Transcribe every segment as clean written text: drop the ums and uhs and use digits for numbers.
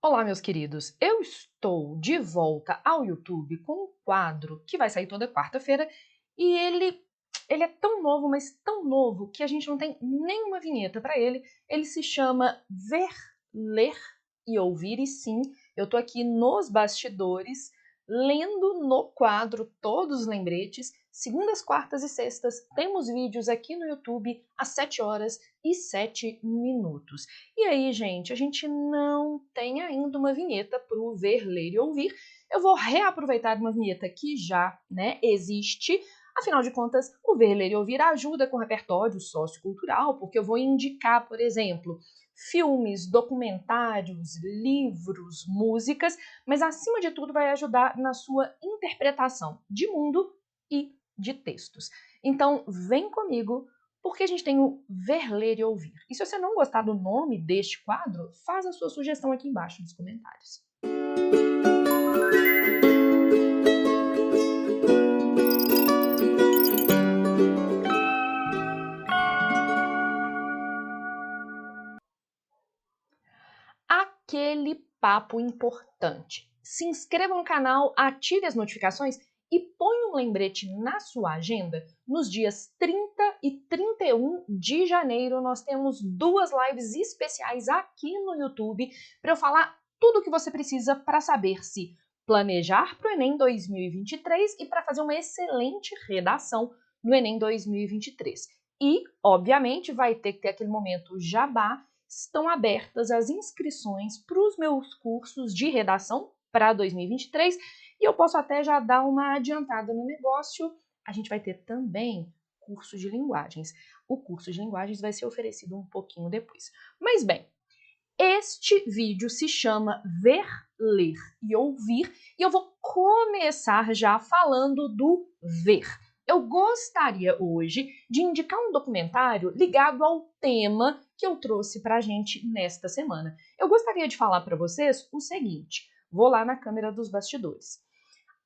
Olá, meus queridos! Eu estou de volta ao YouTube com um quadro que vai sair toda quarta-feira e ele é tão novo, mas tão novo, que a gente não tem nenhuma vinheta para ele. Ele se chama Ver, Ler e Ouvir, e sim, eu tô aqui nos bastidores, lendo no quadro todos os lembretes. Segundas, quartas e sextas temos vídeos aqui no YouTube às 7h07. E aí, gente, a gente não tem ainda uma vinheta para o Ver, Ler e Ouvir. Eu vou reaproveitar uma vinheta que já, existe. Afinal de contas, o Ver, Ler e Ouvir ajuda com o repertório sociocultural, porque eu vou indicar, por exemplo, filmes, documentários, livros, músicas, mas acima de tudo vai ajudar na sua interpretação de mundo e de textos. Então, vem comigo, porque a gente tem o Ver, Ler e Ouvir. E se você não gostar do nome deste quadro, faz a sua sugestão aqui embaixo nos comentários. Aquele papo importante. Se inscreva no canal, ative as notificações e põe um lembrete na sua agenda. Nos dias 30 e 31 de janeiro, nós temos duas lives especiais aqui no YouTube para eu falar tudo o que você precisa para saber se planejar para o Enem 2023 e para fazer uma excelente redação no Enem 2023. E, obviamente, vai ter que ter aquele momento jabá. Estão abertas as inscrições para os meus cursos de redação para 2023 e eu posso até já dar uma adiantada no negócio. A gente vai ter também curso de linguagens. O curso de linguagens vai ser oferecido um pouquinho depois. Mas bem, este vídeo se chama Ver, Ler e Ouvir e eu vou começar já falando do ver. Eu gostaria hoje de indicar um documentário ligado ao tema que eu trouxe pra gente nesta semana. Eu gostaria de falar para vocês o seguinte, vou lá na câmera dos bastidores.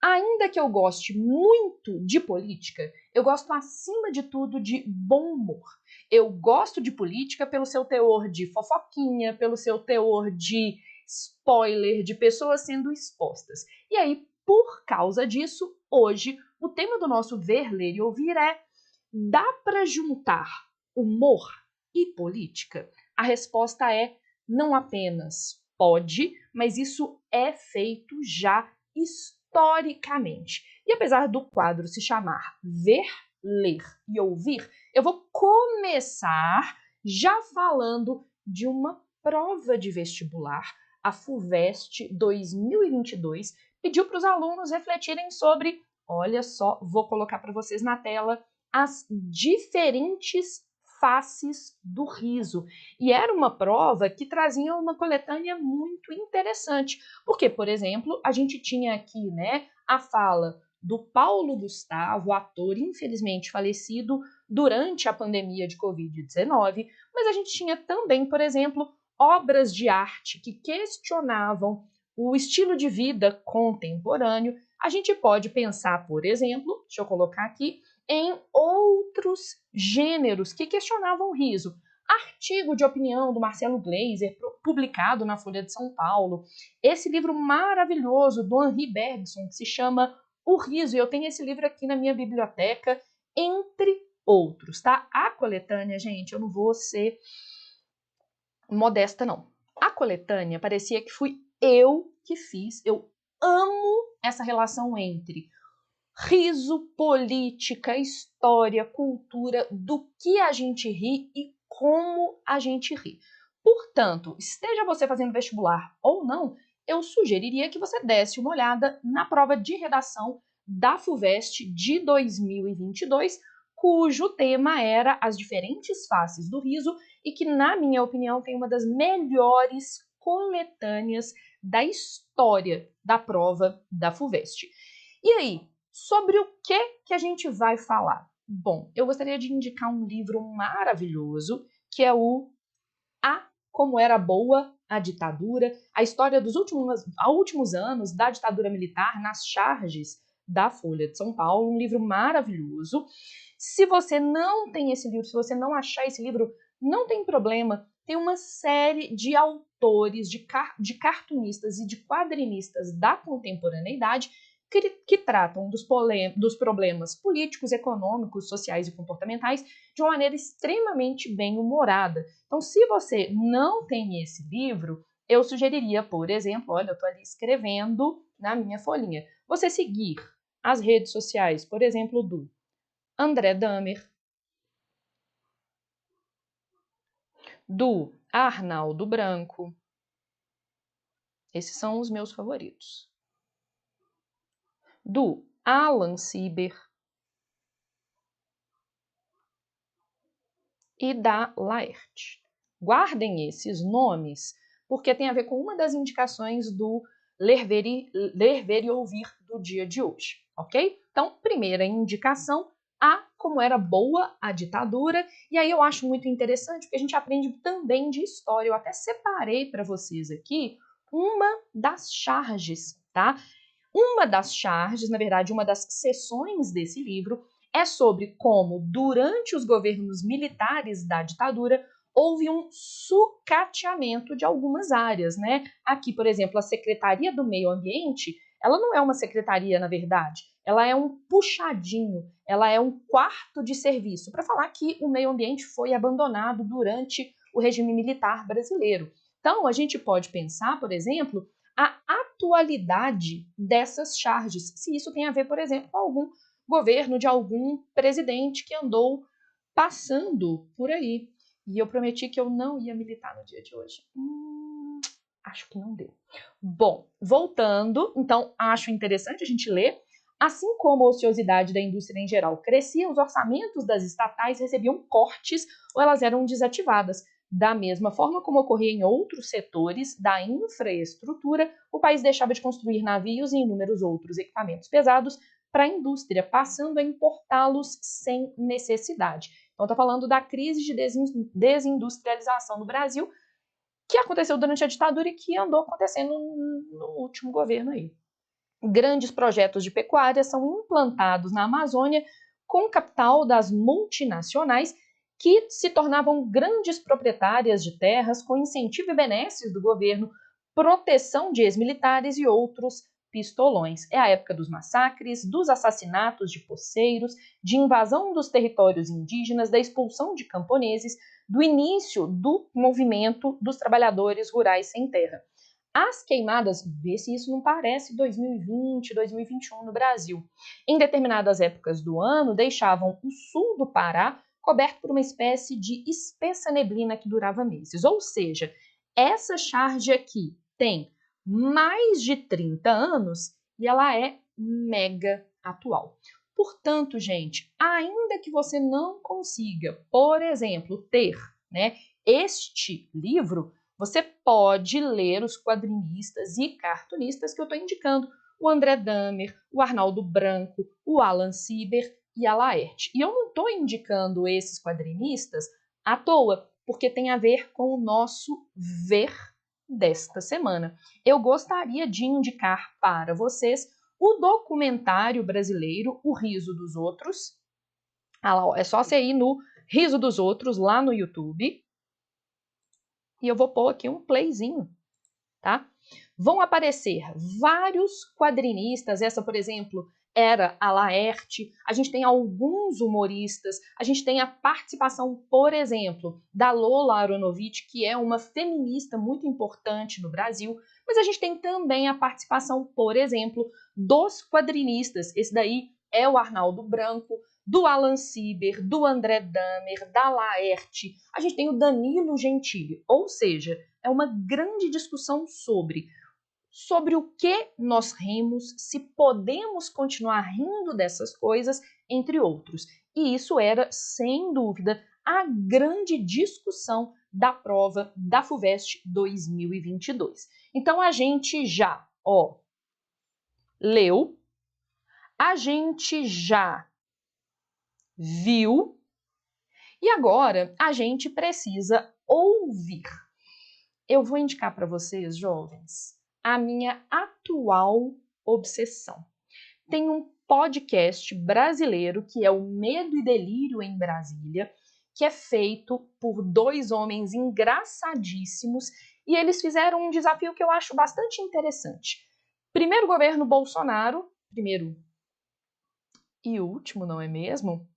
Ainda que eu goste muito de política, eu gosto acima de tudo de bom humor. Eu gosto de política pelo seu teor de fofoquinha, pelo seu teor de spoiler, de pessoas sendo expostas. E aí, por causa disso, hoje, o tema do nosso Ver, Ler e Ouvir é: dá para juntar humor e política? A resposta é: não apenas pode, mas isso é feito já historicamente. E apesar do quadro se chamar Ver, Ler e Ouvir, eu vou começar já falando de uma prova de vestibular. A FUVEST 2022 pediu para os alunos refletirem sobre, olha só, vou colocar para vocês na tela, as diferentes faces do riso. E era uma prova que trazia uma coletânea muito interessante, porque, por exemplo, a gente tinha aqui, a fala do Paulo Gustavo, ator infelizmente falecido durante a pandemia de Covid-19, mas a gente tinha também, por exemplo, obras de arte que questionavam o estilo de vida contemporâneo. A gente pode pensar, por exemplo, deixa eu colocar aqui, em outros gêneros que questionavam o riso. Artigo de opinião do Marcelo Gleiser, publicado na Folha de São Paulo. Esse livro maravilhoso do Henri Bergson, que se chama O Riso, e eu tenho esse livro aqui na minha biblioteca, entre outros, tá? A coletânea, gente, eu não vou ser modesta, não. A coletânea parecia que fui eu que fiz. Eu amo essa relação entre riso, política, história, cultura, do que a gente ri e como a gente ri. Portanto, esteja você fazendo vestibular ou não, eu sugeriria que você desse uma olhada na prova de redação da FUVEST de 2022, cujo tema era as diferentes faces do riso e que, na minha opinião, tem uma das melhores coletâneas da história da prova da FUVEST. E aí, sobre o que a gente vai falar? Bom, eu gostaria de indicar um livro maravilhoso, que é o Como Era Boa a Ditadura, a história dos últimos anos da ditadura militar nas charges da Folha de São Paulo, um livro maravilhoso. Se você não tem esse livro, se você não achar esse livro, não tem problema, tem uma série de autores autores, de cartunistas e de quadrinistas da contemporaneidade que tratam dos problemas políticos, econômicos, sociais e comportamentais de uma maneira extremamente bem-humorada. Então, se você não tem esse livro, eu sugeriria, por exemplo, olha, eu estou ali escrevendo na minha folhinha, você seguir as redes sociais, por exemplo, do André Dahmer, do Arnaldo Branco. Esses são os meus favoritos. Do Alan Sieber e da Laerte. Guardem esses nomes, porque tem a ver com uma das indicações do Ler, Ver e Ouvir do dia de hoje, ok? Então, primeira indicação, como era boa a ditadura, e aí eu acho muito interessante, porque a gente aprende também de história. Eu até separei para vocês aqui uma das charges, tá? Uma das charges, na verdade, uma das seções desse livro é sobre como, durante os governos militares da ditadura, houve um sucateamento de algumas áreas, né? Aqui, por exemplo, a Secretaria do Meio Ambiente, ela não é uma secretaria, na verdade, ela é um puxadinho, ela é um quarto de serviço, para falar que o meio ambiente foi abandonado durante o regime militar brasileiro. Então, a gente pode pensar, por exemplo, a atualidade dessas charges, se isso tem a ver, por exemplo, com algum governo de algum presidente que andou passando por aí. E eu prometi que eu não ia militar no dia de hoje. Acho que não deu. Bom, voltando, então acho interessante a gente ler. Assim como a ociosidade da indústria em geral crescia, os orçamentos das estatais recebiam cortes ou elas eram desativadas. Da mesma forma como ocorria em outros setores da infraestrutura, o país deixava de construir navios e inúmeros outros equipamentos pesados para a indústria, passando a importá-los sem necessidade. Então, está falando da crise de desindustrialização no Brasil, que aconteceu durante a ditadura e que andou acontecendo no último governo aí. Grandes projetos de pecuária são implantados na Amazônia com capital das multinacionais que se tornavam grandes proprietárias de terras com incentivo e benesses do governo, proteção de ex-militares e outros pistolões. É a época dos massacres, dos assassinatos de poceiros, de invasão dos territórios indígenas, da expulsão de camponeses, do início do movimento dos trabalhadores rurais sem terra. As queimadas, vê se isso não parece 2020, 2021 no Brasil, em determinadas épocas do ano, deixavam o sul do Pará coberto por uma espécie de espessa neblina que durava meses. Ou seja, essa charge aqui tem mais de 30 anos e ela é mega atual. Portanto, gente, ainda que você não consiga, por exemplo, ter, este livro, você pode ler os quadrinistas e cartunistas que eu estou indicando, o André Dahmer, o Arnaldo Branco, o Alan Sieber e a Laerte. E eu não estou indicando esses quadrinistas à toa, porque tem a ver com o nosso ver desta semana. Eu gostaria de indicar para vocês o documentário brasileiro O Riso dos Outros. É só você ir no Riso dos Outros lá no YouTube. E eu vou pôr aqui um playzinho, tá? Vão aparecer vários quadrinistas. Essa, por exemplo, era a Laerte. A gente tem alguns humoristas. A gente tem a participação, por exemplo, da Lola Aronovitch, que é uma feminista muito importante no Brasil. Mas a gente tem também a participação, por exemplo, dos quadrinistas. Esse daí é o Arnaldo Branco, do Alan Sieber, do André Dahmer, da Laerte. A gente tem o Danilo Gentili. Ou seja, é uma grande discussão sobre o que nós rimos, se podemos continuar rindo dessas coisas, entre outros. E isso era, sem dúvida, a grande discussão da prova da FUVEST 2022. Então, a gente já, leu, a gente já viu, e agora a gente precisa ouvir. Eu vou indicar para vocês, jovens, a minha atual obsessão. Tem um podcast brasileiro que é o Medo e Delírio em Brasília, que é feito por dois homens engraçadíssimos e eles fizeram um desafio que eu acho bastante interessante. Primeiro governo Bolsonaro, primeiro e último, não é mesmo?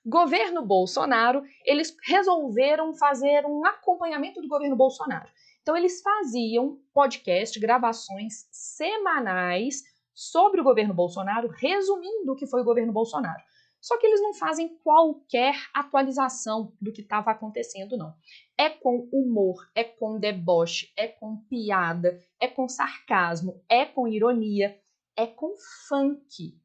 Governo Bolsonaro, eles resolveram fazer um acompanhamento do governo Bolsonaro. Então, eles faziam podcast, gravações semanais sobre o governo Bolsonaro, resumindo o que foi o governo Bolsonaro. Só que eles não fazem qualquer atualização do que estava acontecendo, não. É com humor, é com deboche, é com piada, é com sarcasmo, é com ironia, é com funk.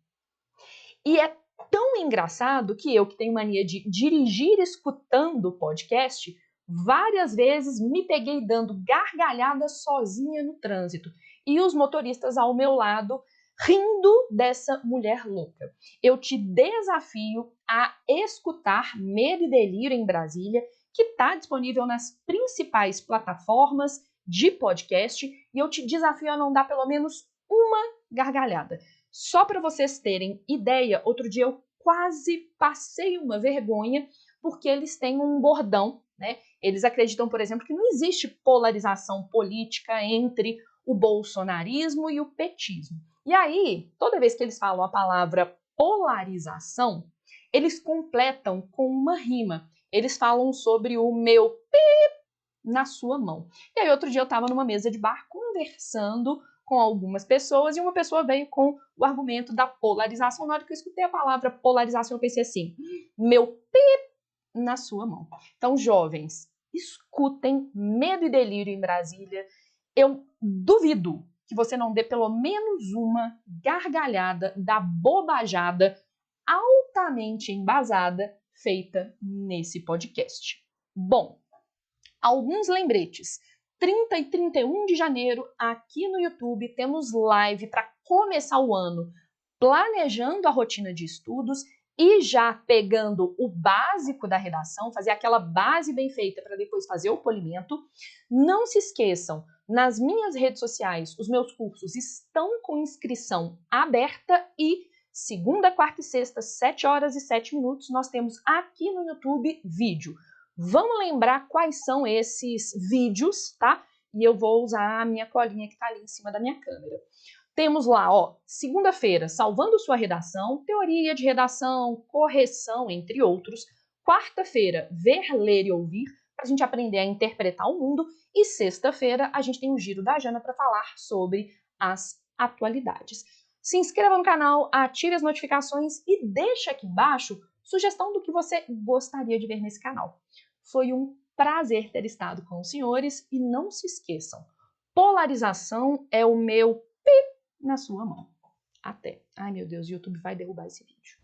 E é tão engraçado que eu, que tenho mania de dirigir escutando o podcast, várias vezes me peguei dando gargalhadas sozinha no trânsito. E os motoristas ao meu lado rindo dessa mulher louca. Eu te desafio a escutar Medo e Delírio em Brasília, que está disponível nas principais plataformas de podcast, e eu te desafio a não dar pelo menos uma gargalhada. Só para vocês terem ideia, outro dia eu quase passei uma vergonha porque eles têm um bordão, né? Eles acreditam, por exemplo, que não existe polarização política entre o bolsonarismo e o petismo. E aí, toda vez que eles falam a palavra polarização, eles completam com uma rima. Eles falam sobre o meu pip na sua mão. E aí, outro dia eu estava numa mesa de bar conversando com algumas pessoas e uma pessoa veio com o argumento da polarização. Na hora que eu escutei a palavra polarização, eu pensei assim, meu pip na sua mão. Então, jovens, escutem Medo e Delírio em Brasília. Eu duvido que você não dê pelo menos uma gargalhada da bobajada altamente embasada feita nesse podcast. Bom, alguns lembretes. 30 e 31 de janeiro, aqui no YouTube, temos live para começar o ano planejando a rotina de estudos e já pegando o básico da redação, fazer aquela base bem feita para depois fazer o polimento. Não se esqueçam, nas minhas redes sociais, os meus cursos estão com inscrição aberta e segunda, quarta e sexta, 7 horas e 7 minutos, nós temos aqui no YouTube vídeo. Vamos lembrar quais são esses vídeos, tá? E eu vou usar a minha colinha que está ali em cima da minha câmera. Temos lá, ó, segunda-feira, salvando sua redação, teoria de redação, correção, entre outros. Quarta-feira, ver, ler e ouvir, para a gente aprender a interpretar o mundo. E sexta-feira, a gente tem o Giro da Jana para falar sobre as atualidades. Se inscreva no canal, ative as notificações e deixa aqui embaixo sugestão do que você gostaria de ver nesse canal. Foi um prazer ter estado com os senhores e não se esqueçam, polarização é o meu pip na sua mão. Até. Ai, meu Deus, o YouTube vai derrubar esse vídeo.